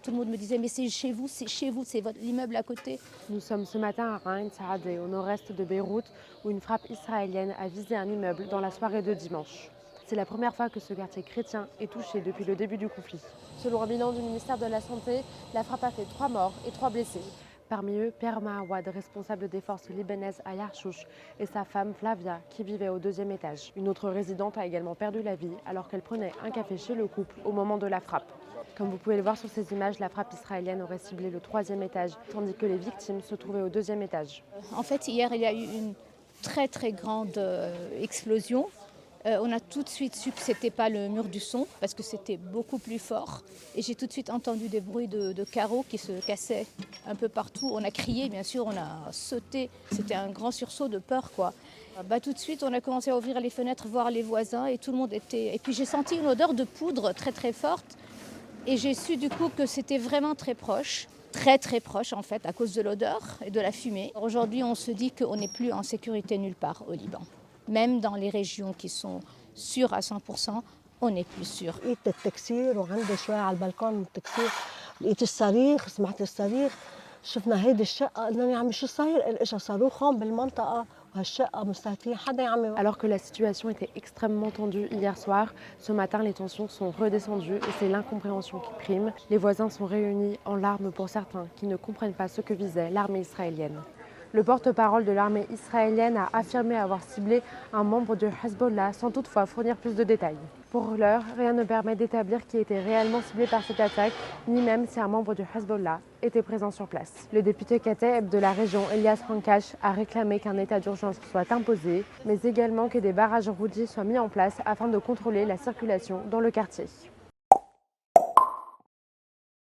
tout le monde me disait mais c'est chez vous, c'est l'immeuble à côté. Nous sommes ce matin à Ain Saadeh, au nord-est de Beyrouth, où une frappe israélienne a visé un immeuble dans la soirée de dimanche. C'est la première fois que ce quartier chrétien est touché depuis le début du conflit. Selon un bilan du ministère de la Santé, la frappe a fait 3 morts et 3 blessés. Parmi eux, Père Mahawad, responsable des forces libanaises à Yarchouch, et sa femme Flavia, qui vivait au 2e étage. Une autre résidente a également perdu la vie alors qu'elle prenait un café chez le couple au moment de la frappe. Comme vous pouvez le voir sur ces images, la frappe israélienne aurait ciblé le 3e étage, tandis que les victimes se trouvaient au 2e étage. En fait, hier, il y a eu une très grande explosion. On a tout de suite su que ce n'était pas le mur du son, parce que c'était beaucoup plus fort. Et j'ai tout de suite entendu des bruits de carreaux qui se cassaient un peu partout. On a crié, bien sûr, on a sauté. C'était un grand sursaut de peur, quoi. Tout de suite, on a commencé à ouvrir les fenêtres, voir les voisins, et tout le monde était... Et puis j'ai senti une odeur de poudre très forte. Et j'ai su du coup que c'était vraiment très proche en fait, à cause de l'odeur et de la fumée. Aujourd'hui, on se dit qu'on n'est plus en sécurité nulle part au Liban. Même dans les régions qui sont sûres à 100%, on n'est plus sûr. لقيت التكسير وعندي شوي على البلكون من التكسير لقيت الصريخ سمعت الصريخ شفنا هيدي الشقة قلنا يا عمي شو صاير اجى صاروخ هون بالمنطقة وهالشقة مستهدفين حدا يا عمي. Alors que la situation était extrêmement tendue hier soir, ce matin les tensions sont redescendues et c'est l'incompréhension qui prime. Les voisins sont réunis en larmes pour certains qui ne comprennent pas ce que visait l'armée israélienne. Le porte-parole de l'armée israélienne a affirmé avoir ciblé un membre de Hezbollah sans toutefois fournir plus de détails. Pour l'heure, rien ne permet d'établir qui était réellement ciblé par cette attaque, ni même si un membre du Hezbollah était présent sur place. Le député Kateb de la région, Elias Rankash, a réclamé qu'un état d'urgence soit imposé, mais également que des barrages routiers soient mis en place afin de contrôler la circulation dans le quartier.